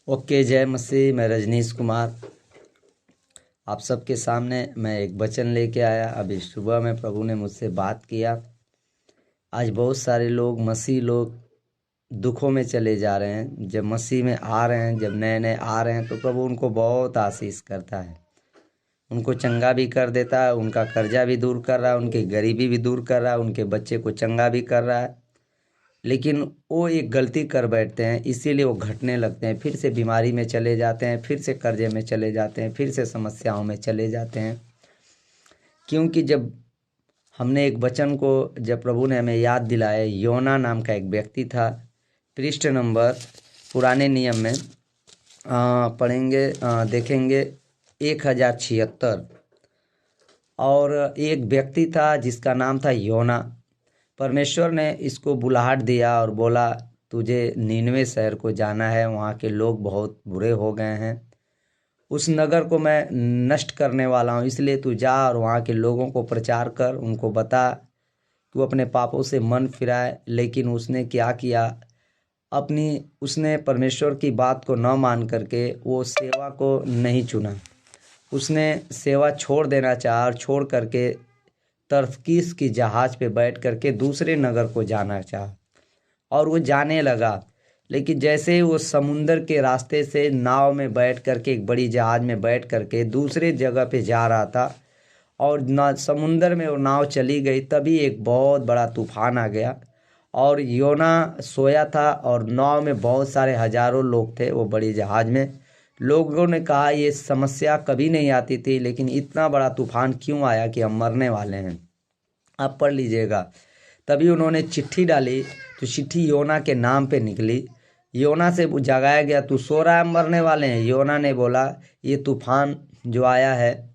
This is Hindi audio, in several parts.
ओके, जय मसीह। मैं रजनीश कुमार आप सबके सामने मैं एक वचन लेके आया। अभी सुबह में प्रभु ने मुझसे बात किया। आज बहुत सारे लोग मसीह लोग दुखों में चले जा रहे हैं। जब मसीह में आ रहे हैं, जब नए नए आ रहे हैं, तो प्रभु उनको बहुत आशीष करता है, उनको चंगा भी कर देता है, उनका कर्जा भी दूर कर रहा है, उनकी गरीबी भी दूर कर रहा है, उनके बच्चे को चंगा भी कर रहा है। लेकिन वो एक गलती कर बैठते हैं, इसीलिए वो घटने लगते हैं, फिर से बीमारी में चले जाते हैं, फिर से कर्जे में चले जाते हैं, फिर से समस्याओं में चले जाते हैं। क्योंकि जब हमने एक वचन को जब प्रभु ने हमें याद दिलाया, योना नाम का एक व्यक्ति था। पृष्ठ नंबर पुराने नियम में पढ़ेंगे, देखेंगे 1076। और एक व्यक्ति था जिसका नाम था योना। परमेश्वर ने इसको बुलाहट दिया और बोला, तुझे नीनवे शहर को जाना है, वहाँ के लोग बहुत बुरे हो गए हैं, उस नगर को मैं नष्ट करने वाला हूँ, इसलिए तू जा और वहाँ के लोगों को प्रचार कर, उनको बता, तू अपने पापों से मन फिराए। लेकिन उसने क्या किया, उसने परमेश्वर की बात को न मान करके वो सेवा को नहीं चुना। उसने सेवा छोड़ देना चाहा और छोड़ करके तर्कीश की जहाज़ पे बैठ करके दूसरे नगर को जाना चाहा और वो जाने लगा। लेकिन जैसे ही वो समुंदर के रास्ते से नाव में बैठ करके, एक बड़ी जहाज़ में बैठ करके दूसरे जगह पे जा रहा था और ना समुंदर में वो नाव चली गई, तभी एक बहुत बड़ा तूफान आ गया और योना सोया था और नाव में बहुत सारे हजारों लोग थे। वो बड़ी जहाज़ में लोगों ने कहा ये समस्या कभी नहीं आती थी, लेकिन इतना बड़ा तूफान क्यों आया कि हम मरने वाले हैं। आप पढ़ लीजिएगा। तभी उन्होंने चिट्ठी डाली, तो चिट्ठी योना के नाम पे निकली। योना से जगाया गया, तू सो रहा है, मरने वाले हैं। योना ने बोला, ये तूफान जो आया है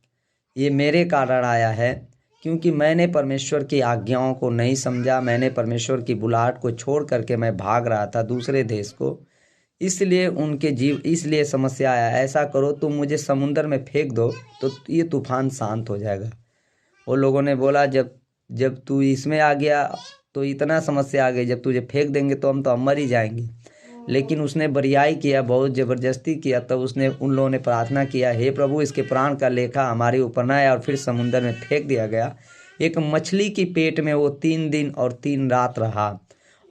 ये मेरे कारण आया है, क्योंकि मैंने परमेश्वर की आज्ञाओं को नहीं समझा, मैंने परमेश्वर की बुलाहट को छोड़ करके मैं भाग रहा था दूसरे देश को, इसलिए समस्या आया। ऐसा करो, तुम मुझे समुंदर में फेंक दो तो ये तूफान शांत हो जाएगा। वो लोगों ने बोला, जब तू इसमें आ गया तो इतना समस्या आ गई, जब तुझे फेंक देंगे तो हम मर ही जाएंगे। लेकिन उसने बरियाई किया, बहुत ज़बरदस्ती किया। तब उन लोगों ने प्रार्थना किया, हे प्रभु, इसके प्राण का लेखा हमारे ऊपर न आया, और फिर समुंदर में फेंक दिया गया। एक मछली की पेट में वो 3 दिन और 3 रात रहा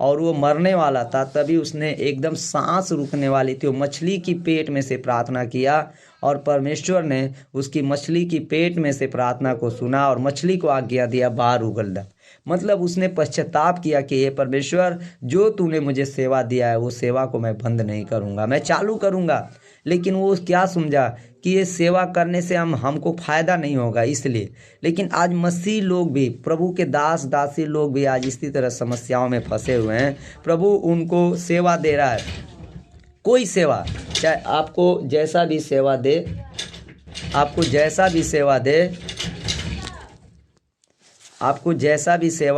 और वो मरने वाला था। तभी उसने एकदम सांस रुकने वाली थी, वो मछली की पेट में से प्रार्थना किया और परमेश्वर ने उसकी मछली की पेट में से प्रार्थना को सुना और मछली को आज्ञा दिया, बाहर उगल डाल। मतलब उसने पश्चाताप किया कि ये परमेश्वर, जो तूने मुझे सेवा दिया है वो सेवा को मैं बंद नहीं करूँगा, मैं चालू करूँगा। लेकिन वो क्या समझा कि ये सेवा करने से हमको फ़ायदा नहीं होगा, इसलिए। लेकिन आज मसीह लोग भी, प्रभु के दास दासी लोग भी आज इसी तरह समस्याओं में फंसे हुए हैं। प्रभु उनको सेवा दे रहा है, कोई सेवा, चाहे आपको जैसा भी सेवा दे, आपको जैसा भी सेवा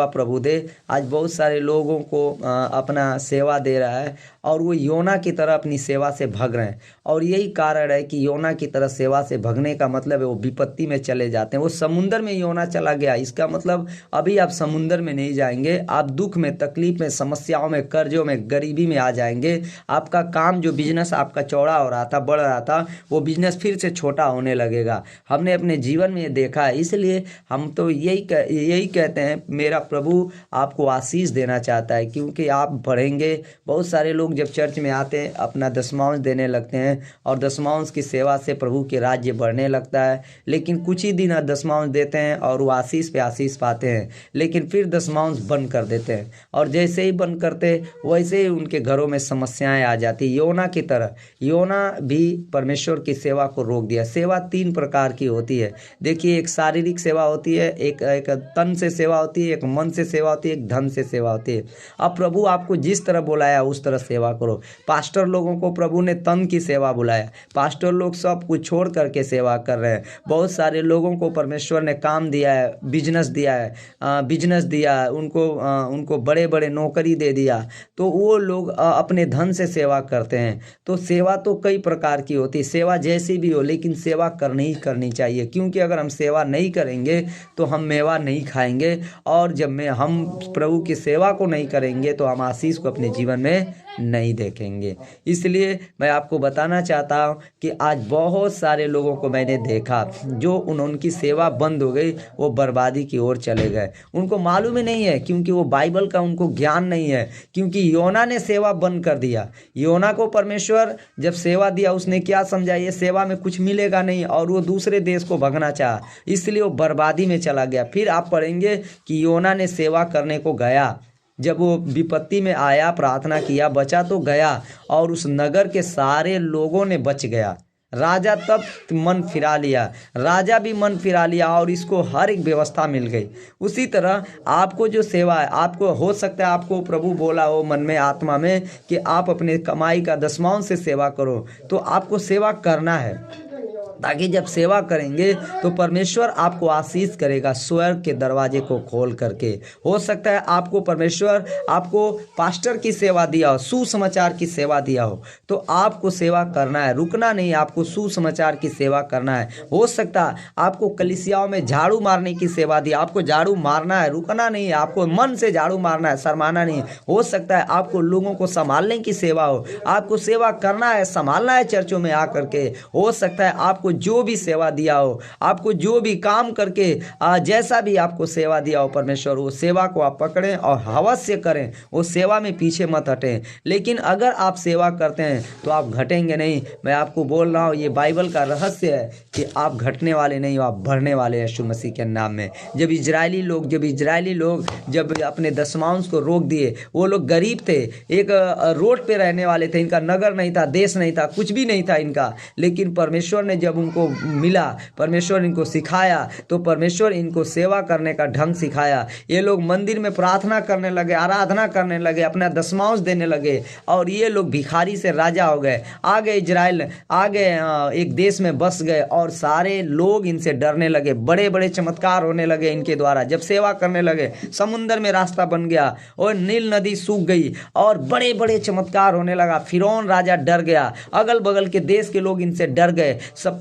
प्रभु दे। आज बहुत सारे लोगों को अपना सेवा दे रहा है और वो योना की तरह अपनी सेवा से भाग रहे हैं। और यही कारण है कि योना की तरह सेवा से भागने का मतलब है वो विपत्ति में चले जाते हैं। वो समुंदर में योना चला गया, इसका मतलब अभी आप समुंदर में नहीं जाएंगे, आप दुख में, तकलीफ में, समस्याओं में, कर्जों में, गरीबी में आ जाएंगे। आपका काम, जो बिजनेस आपका चौड़ा हो रहा था, बढ़ रहा था, वो बिजनेस फिर से छोटा होने लगेगा। हमने अपने जीवन में देखा है, इसलिए हम तो यही कहते हैं, मेरा प्रभु आपको आशीष देना चाहता है, क्योंकि आप बढ़ेंगे। बहुत सारे लोग जब चर्च में आते हैं अपना दशमांश देने लगते हैं और दशमांश की सेवा से प्रभु के राज्य बढ़ने लगता है। लेकिन कुछ ही दिन दशमांश देते हैं और वो आशीष पे आशीष पाते हैं, लेकिन फिर दशमांश बंद कर देते हैं और जैसे ही बंद करते वैसे ही उनके घरों में समस्याएं आ जाती। योना की तरह योना भी परमेश्वर की सेवा को रोक दिया। सेवा 3 प्रकार की होती है। देखिए, एक शारीरिक सेवा होती है, एक तन से सेवा होती है, एक मन से सेवा होती है, एक धन से सेवा होती है। अब प्रभु आपको जिस तरह बुलाया उस तरह सेवा करो। पास्टर लोगों को प्रभु ने तन की सेवा बुलाया, पास्टर लोग सब कुछ छोड़ करके सेवा कर रहे हैं। बहुत सारे लोगों को परमेश्वर ने काम दिया है, बिजनेस दिया है, उनको बड़े बड़े नौकरी दे दिया, तो वो लोग अपने धन से सेवा करते हैं। तो सेवा तो कई प्रकार की होती है, सेवा जैसी भी हो, लेकिन सेवा करनी चाहिए, क्योंकि अगर हम सेवा नहीं करेंगे तो हम मेवा नहीं खाएंगे, और जब हम प्रभु की सेवा को नहीं करेंगे तो हम आशीष को अपने जीवन में नहीं देखेंगे। इसलिए मैं आपको बताना चाहता हूँ कि आज बहुत सारे लोगों को मैंने देखा जो उनकी सेवा बंद हो गई, वो बर्बादी की ओर चले गए। उनको मालूम ही नहीं है, क्योंकि वो बाइबल का उनको ज्ञान नहीं है। क्योंकि योना ने सेवा बंद कर दिया। योना को परमेश्वर जब सेवा दिया, उसने क्या समझा, ये सेवा में कुछ मिलेगा नहीं, और वो दूसरे देश को भगना चाहा, इसलिए वो बर्बादी में चला गया। फिर आप पढ़ेंगे कि योना ने सेवा करने को गया, जब वो विपत्ति में आया, प्रार्थना किया, बचा तो गया, और उस नगर के सारे लोगों ने बच गया। राजा तब मन फिरा लिया, राजा भी मन फिरा लिया, और इसको हर एक व्यवस्था मिल गई। उसी तरह आपको जो सेवा है, आपको हो सकता है आपको प्रभु बोला हो मन में, आत्मा में, कि आप अपने कमाई का दसमांश से सेवा करो, तो आपको सेवा करना है, ताकि जब सेवा करेंगे तो परमेश्वर आपको आशीष करेगा स्वर्ग के दरवाजे को खोल करके। हो सकता है आपको परमेश्वर आपको पास्टर की सेवा दिया हो, सुसमाचार की सेवा दिया हो, तो आपको सेवा करना है, रुकना नहीं, आपको सुसमाचार की सेवा करना है। हो सकता है आपको कलीसियाओं में झाड़ू मारने की सेवा दी, आपको झाड़ू मारना है, रुकना नहीं है, आपको मन से झाड़ू मारना है, शर्माना नहीं। हो सकता है आपको लोगों को संभालने की सेवा हो, आपको सेवा करना है, संभालना है चर्चों में आकर के। हो सकता है आपको जो भी सेवा दिया हो, आपको जो भी काम करके जैसा भी आपको सेवा दिया हो परमेश्वर, वो सेवा को आप पकड़ें और हवस से करें, वो सेवा में पीछे मत हटें। लेकिन अगर आप सेवा करते हैं तो आप घटेंगे नहीं। मैं आपको बोल रहा हूँ, ये बाइबल का रहस्य है कि आप घटने वाले नहीं हो, आप बढ़ने वाले हैं यीशु मसीह के नाम में। जब इजरायली लोग जब अपने दशमांश को रोक दिए, वो लोग गरीब थे, एक रोड पे रहने वाले थे, इनका नगर नहीं था, देश नहीं था, कुछ भी नहीं था इनका, लेकिन परमेश्वर ने जब उनको मिला, परमेश्वर इनको सिखाया, तो परमेश्वर इनको सेवा करने का ढंग सिखाया। ये लोग मंदिर में प्रार्थना करने लगे, आराधना करने लगे, अपना दशमांश देने लगे, और ये लोग भिखारी से राजा हो गए, आगे इजराइल, आगे एक देश में बस गए, और सारे लोग इनसे डरने लगे। बड़े बड़े चमत्कार होने लगे इनके द्वारा। जब सेवा करने लगे, समुंदर में रास्ता बन गया, और नील नदी सूख गई, और बड़े बड़े चमत्कार होने लगा। फिरौन राजा डर गया, अगल बगल के देश के लोग इनसे डर गए। सब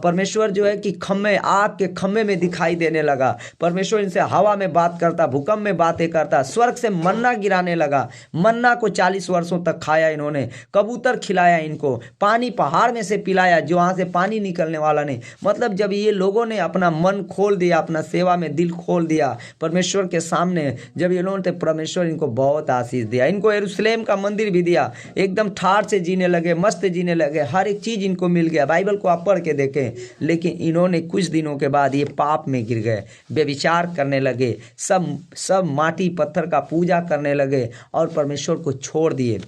परमेश्वर जो है कि खम्भे, आग के खम्भे में दिखाई देने लगा। परमेश्वर इनसे हवा में बात करता, भूकंप में बातें करता, स्वर्ग से मन्ना गिराने लगा। मन्ना को 40 वर्षों तक खाया इन्होंने, कबूतर खिलाया इनको, पानी पहाड़ में से पिलाया, जो वहां से पानी निकलने वाला नहीं। मतलब जब ये लोगों ने अपना मन खोल दिया, अपना सेवा में दिल खोल दिया परमेश्वर के सामने, जब ये लोगों ने, परमेश्वर इनको बहुत आशीष दिया। इनको यरूशलेम का मंदिर भी दिया, एकदम ठाठ से जीने लगे, मस्त जीने लगे, हर एक चीज इनको मिल गया। बाइबल को आप पढ़ के देखें। लेकिन इन्होंने कुछ दिनों के बाद ये पाप में गिर गए, व्यभिचार करने लगे, सब माटी पत्थर का पूजा करने लगे, और परमेश्वर को छोड़ दिए।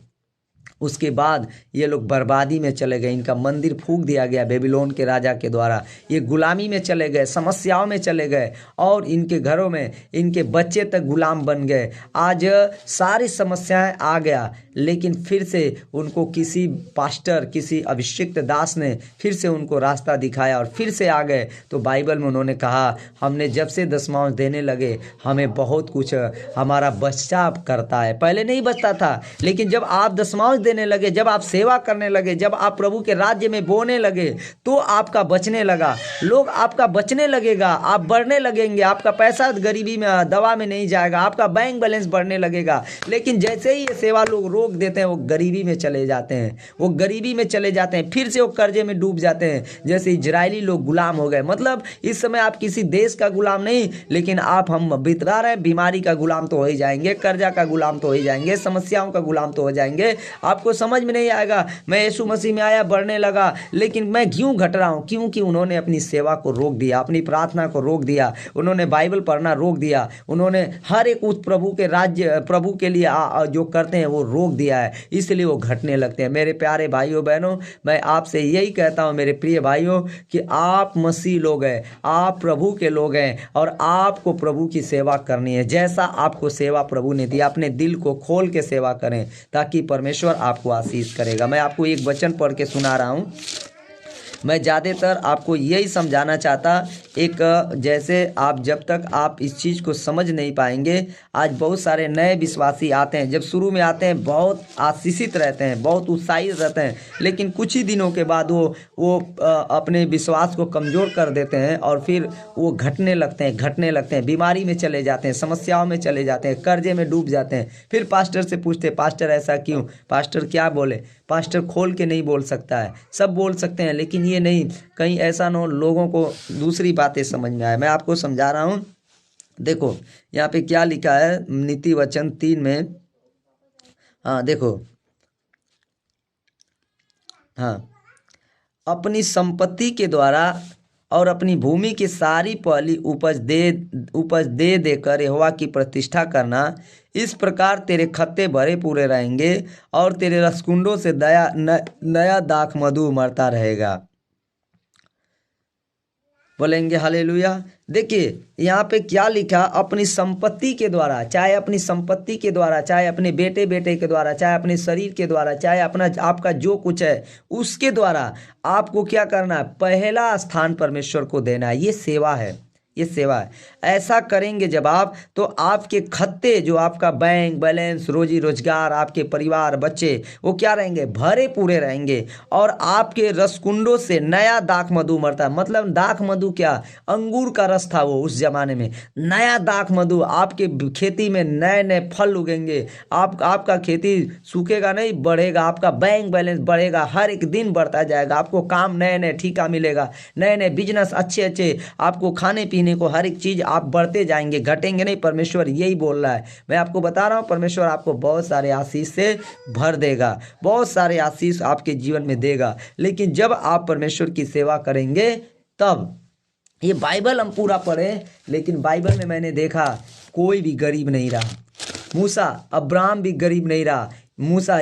उसके बाद ये लोग बर्बादी में चले गए, इनका मंदिर फूंक दिया गया बेबीलोन के राजा के द्वारा। ये गुलामी में चले गए, समस्याओं में चले गए, और इनके घरों में इनके बच्चे तक गुलाम बन गए। आज सारी समस्याएं आ गया, लेकिन फिर से उनको किसी पास्टर, किसी अभिषिक्त दास ने फिर से उनको रास्ता दिखाया, और फिर से आ गए। तो बाइबल में उन्होंने कहा, हमने जब से दशमांश देने लगे, हमें बहुत कुछ हमारा बच्चा करता है। पहले नहीं बचता था, लेकिन जब आप दशमांश देने लगे, जब आप सेवा करने लगे, जब आप प्रभु के राज्य में बोने लगे, तो आपका बचने लगा। लोग आपका बचने लगेगा, आप बढ़ने लगेंगे, आपका पैसा गरीबी में, दवा में नहीं जाएगा, आपका बैंक बैलेंस बढ़ने लगेगा। लेकिन जैसे ही ये सेवा लोग रोक देते हैं, वो गरीबी में चले जाते हैं, वो गरीबी में चले जाते हैं, फिर से वो कर्जे में डूब जाते हैं। जैसे इजरायली लोग गुलाम हो गए। मतलब इस समय आप किसी देश का गुलाम नहीं, लेकिन हम बितरा रहे, बीमारी का गुलाम तो हो ही जाएंगे, कर्जा का गुलाम तो हो ही जाएंगे, समस्याओं का गुलाम तो हो जाएंगे। आपको समझ में नहीं आएगा, मैं यीशु मसीह में आया, बढ़ने लगा, लेकिन मैं क्यों घट रहा हूं? क्योंकि उन्होंने अपनी सेवा को रोक दिया, अपनी प्रार्थना को रोक दिया, उन्होंने बाइबल पढ़ना रोक दिया, उन्होंने हर एक उस प्रभु के राज्य, प्रभु के लिए जो करते हैं वो रोक दिया है, इसलिए वो घटने लगते हैं। मेरे प्यारे भाइयों बहनों, मैं आपसे यही कहता हूं मेरे प्रिय भाइयों, कि आप मसीह लोग हैं, आप प्रभु के लोग हैं, और आपको प्रभु की सेवा करनी है। जैसा आपको सेवा प्रभु ने दिया, अपने दिल को खोल के सेवा करें, ताकि परमेश्वर आपको आशीष करेगा। मैं आपको एक वचन पढ़ के सुना रहा हूं। मैं ज़्यादातर आपको यही समझाना चाहता एक जैसे आप जब तक आप इस चीज़ को समझ नहीं पाएंगे, आज बहुत सारे नए विश्वासी आते हैं, जब शुरू में आते हैं बहुत आशीषित रहते हैं, बहुत उत्साहित रहते हैं, लेकिन कुछ ही दिनों के बाद वो अपने विश्वास को कमज़ोर कर देते हैं और फिर वो घटने लगते हैं, बीमारी में चले जाते हैं, समस्याओं में चले जाते हैं, कर्जे में डूब जाते हैं। फिर पास्टर से पूछते हैं, पास्टर ऐसा क्यों, पास्टर क्या बोले, पास्टर खोल के नहीं बोल सकता है, सब बोल सकते हैं लेकिन ये नहीं, कहीं ऐसा न हो लोगों को दूसरी बातें समझ में आए। मैं आपको समझा रहा हूँ, देखो यहाँ पे क्या लिखा है नीति वचन 3 में। हाँ देखो, हाँ, अपनी संपत्ति के द्वारा और अपनी भूमि की सारी पहली उपज दे देकर यहोवा की प्रतिष्ठा करना, इस प्रकार तेरे खत्ते भरे पूरे रहेंगे और तेरे रसकुंडों से नया दाख मधु उमड़ता रहेगा। बोलेंगे हालेलुया। देखिए यहाँ पे क्या लिखा, अपनी संपत्ति के द्वारा, चाहे अपनी संपत्ति के द्वारा, चाहे अपने बेटे के द्वारा, चाहे अपने शरीर के द्वारा, चाहे अपना आपका जो कुछ है उसके द्वारा आपको क्या करना है, पहला स्थान परमेश्वर को देना है। ये सेवा है, ये सेवा है। ऐसा करेंगे जब आप, तो आपके खत्ते, जो आपका बैंक बैलेंस, रोजी रोजगार, आपके परिवार बच्चे, वो क्या रहेंगे, भरे पूरे रहेंगे और आपके रसकुंडों से नया दाख मधु उमड़ता है। मतलब दाख मधु क्या, अंगूर का रस था वो उस जमाने में, नया दाख मधु, आपके खेती में नए नए फल उगेंगे, आपका खेती सूखेगा नहीं, बढ़ेगा, आपका बैंक बैलेंस बढ़ेगा, हर एक दिन बढ़ता जाएगा, आपको काम नए नए ठीका मिलेगा, नए नए बिजनेस अच्छे अच्छे, आपको खाने पीने को हर एक चीज आप बढ़ते जाएंगे, घटेंगे नहीं। परमेश्वर यही बोल रहा है। मैं आपको बता रहा हूं, परमेश्वर आपको बहुत सारे आशीष से भर देगा, बहुत सारे आशीष आपके जीवन में देगा। लेकिन जब आप परमेश्वर की सेवा करेंगे तब, ये बाइबल हम पूरा पढ़े, लेकिन बाइबल में मैंने देखा कोई भी गरीब नहीं रहा। मूसा, अब्राहम भी गरीब नहीं रहा, मूसा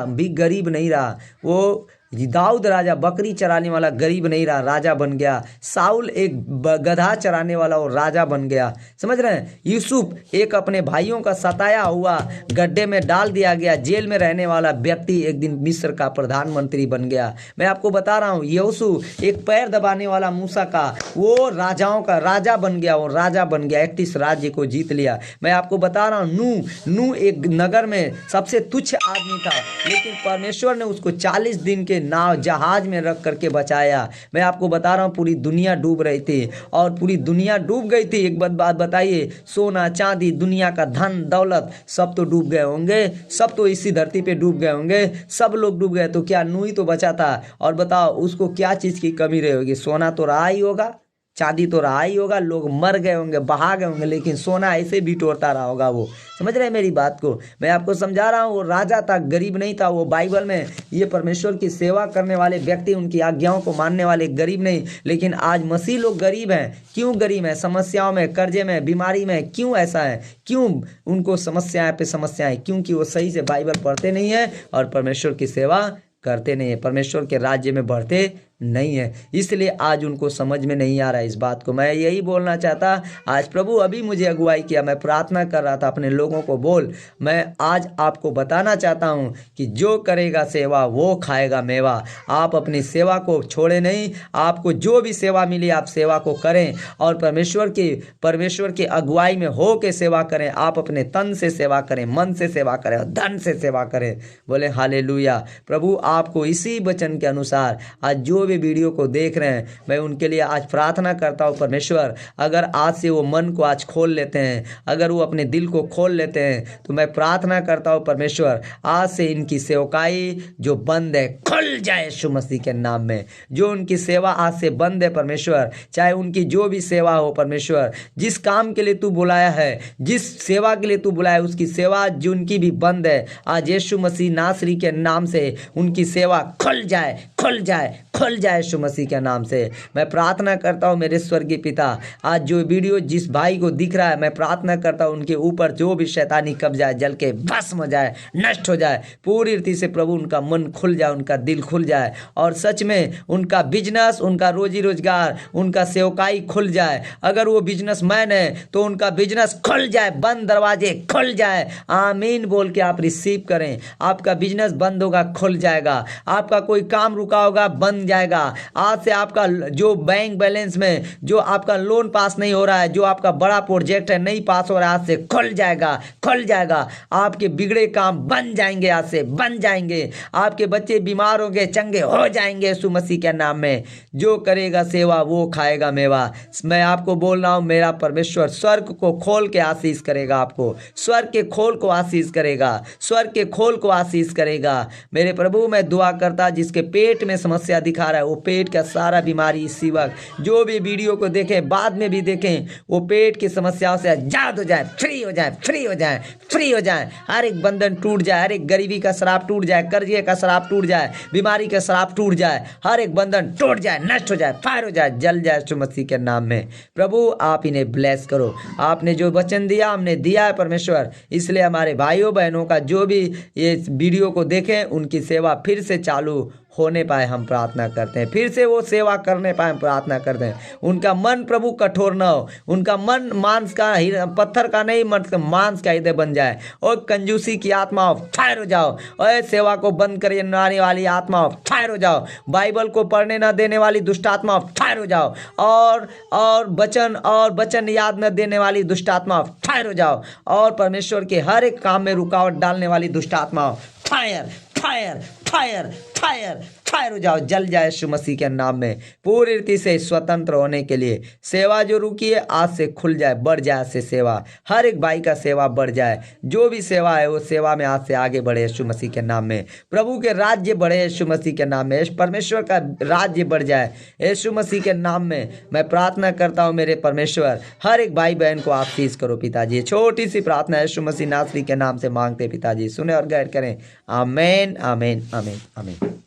भी गरीब नहीं रहा, वो दाऊद राजा बकरी चराने वाला गरीब नहीं रहा, राजा बन गया। साउल एक गधा चराने वाला वो राजा बन गया। समझ रहे हैं। यूसुफ एक अपने भाइयों का सताया हुआ, गड्ढे में डाल दिया गया, जेल में रहने वाला व्यक्ति एक दिन मिस्र का प्रधानमंत्री बन गया। मैं आपको बता रहा हूँ, यूसुफ एक पैर दबाने वाला मूसा का, वो राजाओं का राजा बन गया, वो राजा बन गया, 31 राज्य को जीत लिया। मैं आपको बता रहा हूँ, नूह एक नगर में सबसे तुच्छ आदमी था, लेकिन परमेश्वर ने उसको 40 दिन के नाव जहाज में रख करके बचाया। मैं आपको बता रहा हूँ, पूरी दुनिया डूब रही थी और पूरी दुनिया डूब गई थी। एक बात बताइए, सोना चांदी, दुनिया का धन दौलत सब तो डूब गए होंगे, सब तो इसी धरती पे डूब गए होंगे, सब लोग डूब गए, तो क्या नूह ही तो बचा था। और बताओ उसको क्या चीज़ की कमी रही होगी, सोना तो रहा ही होगा, चांदी तो रहा ही होगा, लोग मर गए होंगे, बहा गए होंगे, लेकिन सोना ऐसे बिटोरता रहा होगा वो। समझ रहे हैं मेरी बात को। मैं आपको समझा रहा हूँ, वो राजा था, गरीब नहीं था। वो बाइबल में ये परमेश्वर की सेवा करने वाले व्यक्ति, उनकी आज्ञाओं को मानने वाले गरीब नहीं। लेकिन आज मसीह लोग गरीब हैं। क्यों गरीब हैं? समस्याओं में, कर्जे में, बीमारी में। क्यों ऐसा है? क्यों उनको समस्याएं पे समस्याएं? क्योंकि वो सही से बाइबल पढ़ते नहीं है और परमेश्वर की सेवा करते नहीं है, परमेश्वर के राज्य में बढ़ते नहीं है, इसलिए आज उनको समझ में नहीं आ रहा है इस बात को। मैं यही बोलना चाहता, आज प्रभु अभी मुझे अगुवाई किया, मैं प्रार्थना कर रहा था अपने लोगों को बोल, मैं आज आपको बताना चाहता हूं कि जो करेगा सेवा वो खाएगा मेवा। आप अपनी सेवा को छोड़े नहीं, आपको जो भी सेवा मिली आप सेवा को करें और परमेश्वर की अगुवाई में हो के सेवा करें। आप अपने तन से सेवा करें, मन से सेवा करें और धन से सेवा करें। बोले हालेलुया। प्रभु आपको इसी वचन के अनुसार आज जो भी वीडियो को देख रहे हैं, मैं उनके लिए आज प्रार्थना करता हूँ परमेश्वर, अगर आज से वो मन को आज खोल लेते हैं, अगर वो अपने दिल को खोल लेते हैं, तो मैं प्रार्थना करता हूँ परमेश्वर आज से इनकी सेवकाई जो बंद है खुल जाए यीशु मसीह के नाम में। जो उनकी सेवा आज से बंद है परमेश्वर, चाहे उनकी जो भी सेवा हो परमेश्वर, जिस काम के लिए तू बुलाया है, जिस सेवा के लिए तू बुलाया है, उसकी सेवा जो उनकी भी बंद है, आज यीशु मसीह नासरी के नाम से उनकी सेवा खुल जाए, खुल जाए, खुल जाए यीशु मसीह के नाम से। मैं प्रार्थना करता हूँ मेरे स्वर्गीय पिता, आज जो वीडियो जिस भाई को दिख रहा है, मैं प्रार्थना करता हूँ उनके ऊपर जो भी शैतानी कब्जा है जल के भस्म हो जाए, नष्ट हो जाए पूरी रीति से। प्रभु उनका मन खुल जाए, उनका दिल खुल जाए और सच में उनका बिजनेस, उनका रोजी रोजगार, उनका सेवकाई खुल जाए। अगर वो बिजनेसमैन है तो उनका बिजनेस खुल जाए, बंद दरवाजे खुल जाए। आमीन बोल के आप रिसीव करें। आपका बिजनेस बंद होगा, खुल जाएगा। आपका कोई काम रुका होगा, बंद बन जाएगा। आज से आपका जो बैंक बैलेंस में जो आपका लोन पास नहीं हो रहा है, जो आपका बड़ा प्रोजेक्ट है नहीं पास हो रहा है, आज से खुल जाएगा, खुल जाएगा। आपके बिगड़े काम बन जाएंगे, आज से बन जाएंगे। आपके बच्चे बीमार होंगे, चंगे हो जाएंगे यीशु मसीह के नाम में। जो करेगा सेवा वो खाएगा मेवा। मैं आपको बोल रहा हूँ, मेरा परमेश्वर स्वर्ग को खोल के आशीष करेगा आपको, स्वर्ग के खोल को आशीष करेगा, स्वर्ग के खोल को आशीष करेगा। मेरे प्रभु, मैं दुआ करता जिसके पेट में समस्या दिखा रहा है, वो पेट का सारा बीमारी इसी वक्त जो भी वीडियो को देखें, बाद में भी देखें, वो पेट की समस्याओं से आजाद हो जाए, फ्री हो जाए, फ्री हो जाए, फ्री हो जाए। हर एक बंधन टूट जाए, हर एक गरीबी का श्राप टूट जाए, कर्जे का श्राप टूट जाए, बीमारी का श्राप टूट जाए, हर एक बंधन टूट जाए, नष्ट हो जाए, फायर हो जाए, जल जाए यीशु मसीह के नाम में। प्रभु आप इन्हें ब्लेस करो। आपने जो वचन दिया हमने दिया है परमेश्वर, इसलिए हमारे भाइयों बहनों का जो भी ये वीडियो को देखें, उनकी सेवा फिर से चालू होने पाए हम प्रार्थना करते हैं, फिर से वो सेवा करने पाए हम प्रार्थना करते हैं। उनका मन प्रभु कठोर न हो, उनका मन मांस का पत्थर का नहीं, मांस का हृदय बन जाए। और कंजूसी की आत्मा फायर हो जाओ, और सेवा को बंद करने वाली आत्मा फायर हो जाओ, बाइबल को पढ़ने न देने वाली दुष्ट आत्मा फायर हो जाओ, और वचन याद न देने वाली दुष्ट आत्मा फायर हो जाओ, और परमेश्वर के हर एक काम में रुकावट डालने वाली दुष्ट आत्मा fire fire fire fire fire हो जाओ, जल जाए यीशु मसीह के नाम में। पूरी रीति से स्वतंत्र होने के लिए सेवा जो रुकी है आज से खुल जाए, बढ़ जाए से सेवा, हर एक भाई का सेवा बढ़ जाए। जो भी सेवा है वो सेवा में आज से आगे बढ़े यीशु मसीह के नाम में। प्रभु के राज्य बढ़े यीशु मसीह के नाम में, परमेश्वर का राज्य बढ़ जाए यीशु मसीह के नाम में। मैं प्रार्थना करता हूँ मेरे परमेश्वर, हर एक भाई बहन को आशीष करो पिताजी। छोटी सी प्रार्थना यीशु मसीह नासरी के नाम से मांगते पिताजी, सुने और गैर करें। आमीन आमीन आमीन आमीन।